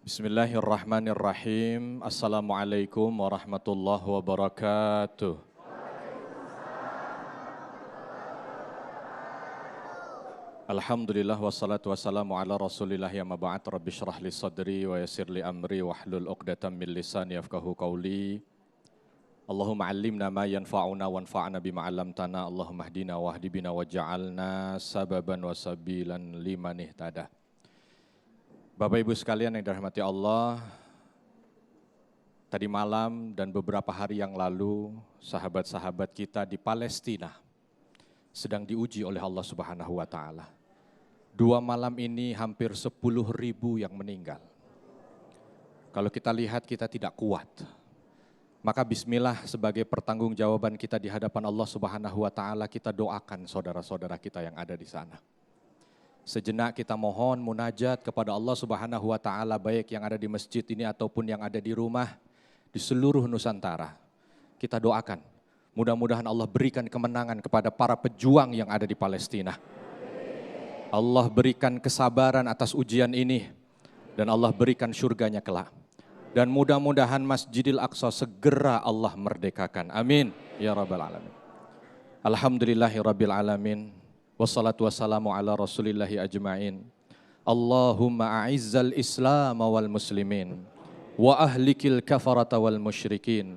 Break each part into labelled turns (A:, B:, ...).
A: Bismillahirrahmanirrahim. Assalamualaikum warahmatullahi wabarakatuh. Alhamdulillah wassalatu wassalamu ala rasulillah ya maba'at rabbi syrah li sadri wa yassir li amri wahlul uqdatam min lisani yafqahu qawli. Allahumma allimna ma yanfa'una wanfa'na bima 'allamtana. Allahumma hdina wahdi bina waj'alna sababan wa sabilan liman ihtada. Bapak Ibu sekalian yang dirahmati Allah, tadi malam dan beberapa hari yang lalu sahabat-sahabat kita di Palestina sedang diuji oleh Allah Subhanahu wa Ta'ala. 2 malam ini hampir 10.000 yang meninggal. Kalau kita lihat kita tidak kuat, maka bismillah sebagai pertanggungjawaban kita di hadapan Allah Subhanahu wa Ta'ala, kita doakan saudara-saudara kita yang ada di sana. Sejenak kita mohon munajat kepada Allah Subhanahu wa Ta'ala, baik yang ada di masjid ini ataupun yang ada di rumah di seluruh Nusantara. Kita doakan, mudah-mudahan Allah berikan kemenangan kepada para pejuang yang ada di Palestina. Allah berikan kesabaran atas ujian ini dan Allah berikan surganya kelak. Dan mudah-mudahan Masjidil Aqsa segera Allah merdekakan. Amin ya rabbal alamin. Alhamdulillahi rabbil alamin. Wassalatu wassalamu ala rasulillahi ajma'in. Allahumma a'izzal islam wal muslimin wa ahlikil kafarata wal musyrikin.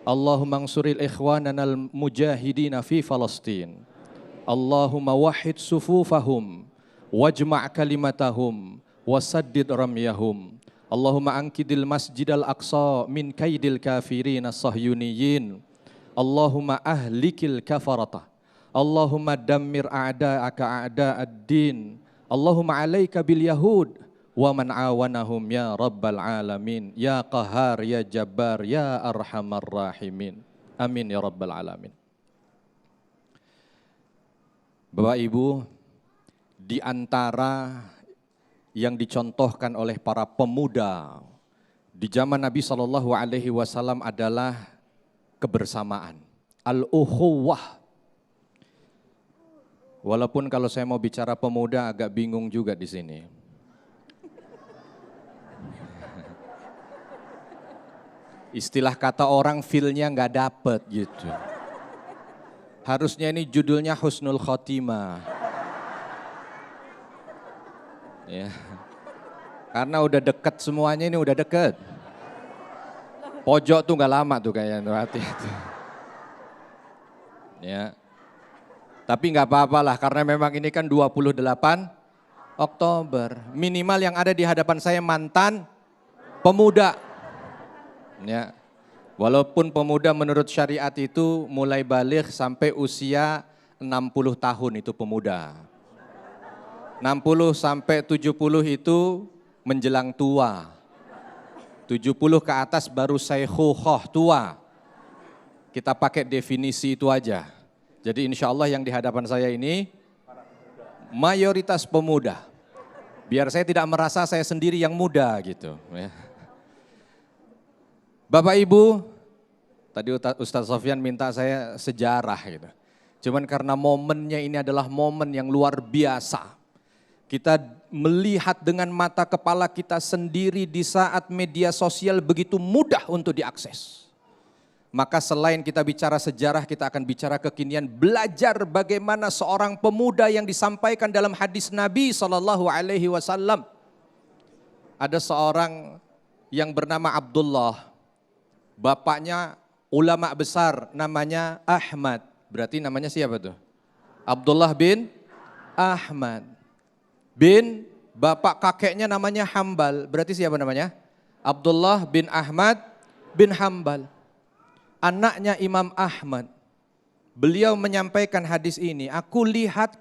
A: Allahumma ansuril ikhwanana al mujahidina fi Falastin. Allahumma wahid sufufahum wajma' kalimatahum wasaddid ramyahum. Allahumma ankidil masjidal aqsa min kaidil kafirin as-sahyuniyin. Allahumma ahlikil kafarata. Allahumma dammir a'da'aka a'da'ad-din. Allahumma alaika bil yahud wa man awanahum ya rabbal alamin. Ya qahar, ya jabbar, ya arhamar rahimin. Amin ya rabbal alamin. Bapak Ibu, di antara yang dicontohkan oleh para pemuda di zaman Nabi SAW adalah kebersamaan, al-ukhuwah. Walaupun kalau saya mau bicara pemuda agak bingung juga di sini. Istilah kata orang feel-nya nggak dapet gitu. Harusnya ini judulnya Husnul Khotimah. Ya. Karena udah deket semuanya, ini udah deket. Pojok tuh nggak lama tuh kayaknya, hati-hati. Ya. Tapi nggak apa-apa lah, karena memang ini kan 28 Oktober. Minimal yang ada di hadapan saya mantan pemuda. Ya. Walaupun pemuda menurut syariat itu mulai baligh sampai usia 60 tahun itu pemuda. 60 sampai 70 itu menjelang tua. 70 ke atas baru saykhukhah, tua. Kita pakai definisi itu aja. Jadi insya Allah yang di hadapan saya ini mayoritas pemuda. Biar saya tidak merasa saya sendiri yang muda gitu. Bapak Ibu, tadi Ustaz Sofyan minta saya sejarah gitu. Cuman karena momennya ini adalah momen yang luar biasa. Kita melihat dengan mata kepala kita sendiri di saat media sosial begitu mudah untuk diakses. Maka selain kita bicara sejarah, kita akan bicara kekinian, belajar bagaimana seorang pemuda yang disampaikan dalam hadis Nabi SAW. Ada seorang yang bernama Abdullah, bapaknya ulama besar namanya Ahmad. Berarti namanya siapa tuh? Abdullah bin Ahmad. Bin bapak kakeknya namanya Hambal. Berarti siapa namanya? Abdullah bin Ahmad bin Hambal. Anaknya Imam Ahmad. Beliau menyampaikan hadis ini. Aku lihat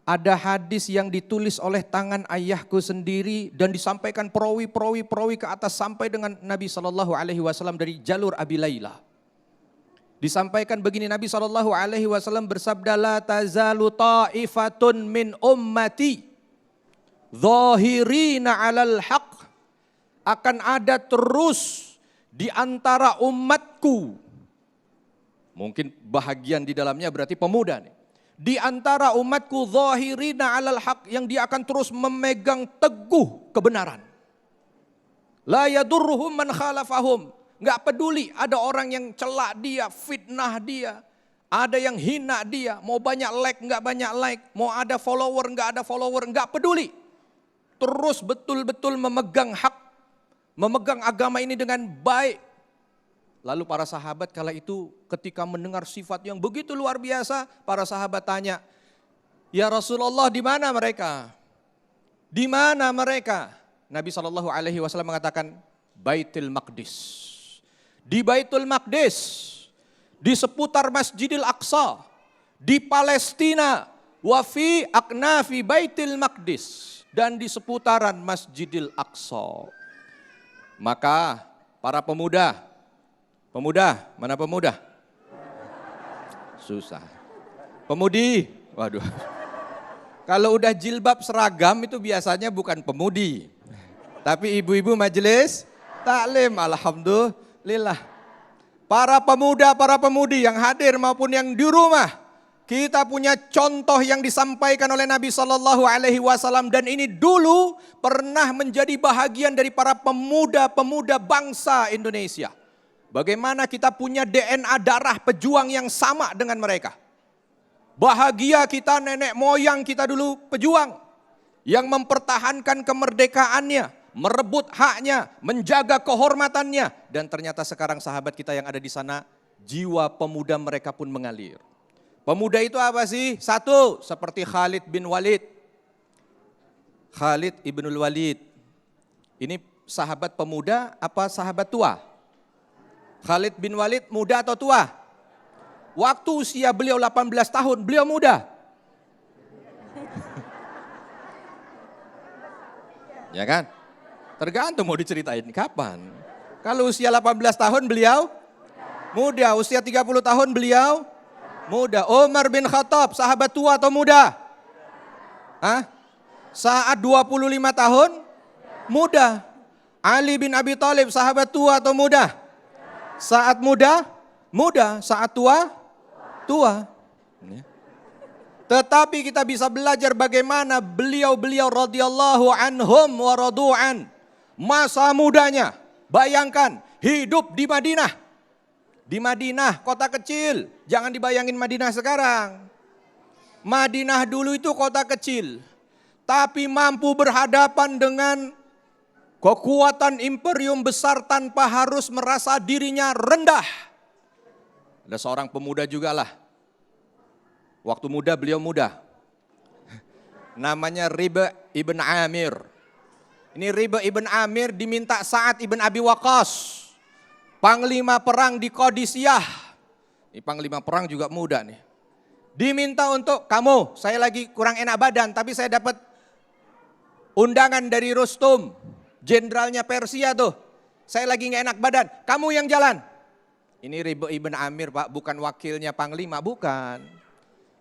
A: ada hadis yang ditulis oleh tangan ayahku sendiri dan disampaikan perawi ke atas sampai dengan Nabi SAW dari jalur Abi Layla. Disampaikan begini, Nabi SAW bersabda, la tazalu ta'ifatun min ummati zahirina 'alal haq. Akan ada terus di antara umatku, mungkin bahagian di dalamnya berarti pemuda nih. Di antara umatku zahirina 'alal haq, yang dia akan terus memegang teguh kebenaran. La yadurruhum man khalafahum. Enggak peduli ada orang yang celak dia, fitnah dia. Ada yang hina dia, mau banyak like, enggak banyak like. Mau ada follower, enggak ada follower, enggak peduli. Terus betul-betul memegang hak, memegang agama ini dengan baik. Lalu para sahabat kala itu ketika mendengar sifat yang begitu luar biasa, para sahabat tanya, "Ya Rasulullah, di mana mereka? Di mana mereka?" Nabi SAW mengatakan, Baitul Maqdis. Di Baitul Maqdis, di seputar Masjidil Aqsa, di Palestina, wa fi aknafi Baitul Maqdis, dan di seputaran Masjidil Aqsa. Maka para pemuda, mana pemuda? Susah. Pemudi, waduh. Kalau udah jilbab seragam itu biasanya bukan pemudi. Tapi ibu-ibu majelis taklim, alhamdulillah. Para pemuda, para pemudi yang hadir maupun yang di rumah, kita punya contoh yang disampaikan oleh Nabi SAW dan ini dulu pernah menjadi bahagian dari para pemuda-pemuda bangsa Indonesia. Bagaimana kita punya DNA darah pejuang yang sama dengan mereka. Bahagia kita, nenek moyang kita dulu pejuang yang mempertahankan kemerdekaannya, merebut haknya, menjaga kehormatannya, dan ternyata sekarang sahabat kita yang ada di sana, jiwa pemuda mereka pun mengalir. Pemuda itu apa sih? Satu, seperti Khalid bin Walid. Khalid ibnul Walid. Ini sahabat pemuda apa sahabat tua? Khalid bin Walid muda atau tua? Waktu usia beliau 18 tahun, beliau muda. Ya kan? Tergantung mau diceritain kapan. Kalau usia 18 tahun beliau muda, usia 30 tahun beliau muda. Umar bin Khattab, sahabat tua atau muda? Hah? Saat 25 tahun muda. Ali bin Abi Thalib, sahabat tua atau muda? Saat muda, muda. Saat tua, tua. Tetapi kita bisa belajar bagaimana beliau-beliau radhiyallahu anhum wa radu'an. Masa mudanya, bayangkan hidup di Madinah. Di Madinah, kota kecil. Jangan dibayangin Madinah sekarang. Madinah dulu itu kota kecil. Tapi mampu berhadapan dengan kekuatan imperium besar tanpa harus merasa dirinya rendah. Ada seorang pemuda juga lah. Waktu muda beliau muda. Namanya Riba ibn Amir. Ini Riba ibn Amir diminta Sa'ad ibn Abi Waqqas. Panglima perang di Qadisiyah. Ini panglima perang juga muda nih. Diminta untuk kamu, saya lagi kurang enak badan tapi saya dapat undangan dari Rustum. Jenderalnya Persia tuh, saya lagi gak enak badan, kamu yang jalan. Ini Riba ibn Amir Pak, bukan wakilnya panglima, bukan.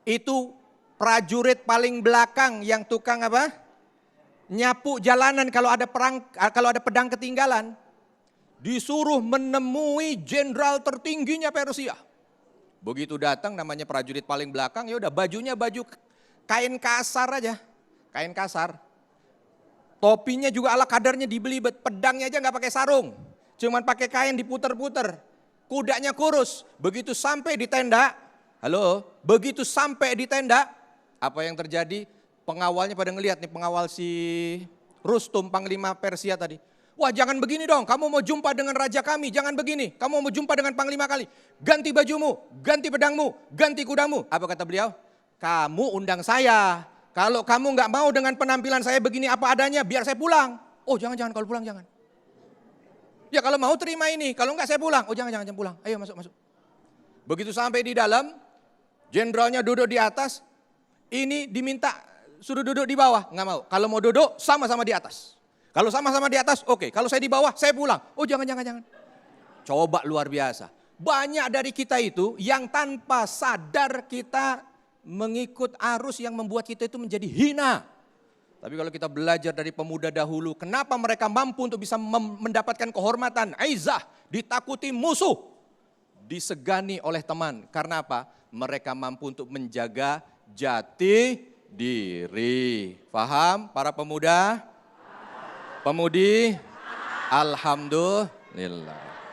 A: Itu prajurit paling belakang yang tukang apa? Nyapu jalanan kalau ada perang, kalau ada pedang ketinggalan. Disuruh menemui jenderal tertingginya Persia. Begitu datang namanya prajurit paling belakang, ya udah bajunya baju kain kasar aja, kain kasar. Topinya juga ala kadarnya dibeli, pedangnya aja nggak pakai sarung, cuman pakai kain diputer-puter. Kudanya kurus. Begitu sampai di tenda, begitu sampai di tenda, apa yang terjadi? Pengawalnya pada ngelihat nih, pengawal si Rustum, panglima Persia tadi. Wah jangan begini dong, kamu mau jumpa dengan raja kami, jangan begini. Kamu mau jumpa dengan panglima kali, ganti bajumu, ganti pedangmu, ganti kudamu. Apa kata beliau? Kamu undang saya. Kalau kamu nggak mau dengan penampilan saya begini apa adanya, biar saya pulang. Oh jangan, kalau pulang jangan. Ya kalau mau terima ini, kalau nggak saya pulang. Oh jangan pulang, ayo masuk. Begitu sampai di dalam, jenderalnya duduk di atas, ini diminta suruh duduk di bawah, nggak mau. Kalau mau duduk sama-sama di atas. Kalau sama-sama di atas, oke. Kalau saya di bawah, saya pulang. Oh jangan. Coba luar biasa. Banyak dari kita itu yang tanpa sadar kita mengikut arus yang membuat kita itu menjadi hina. Tapi kalau kita belajar dari pemuda dahulu, kenapa mereka mampu untuk bisa mendapatkan kehormatan, aizah, ditakuti musuh, disegani oleh teman. Karena apa? Mereka mampu untuk menjaga jati diri. Paham para pemuda? Pemudi? Alhamdulillah.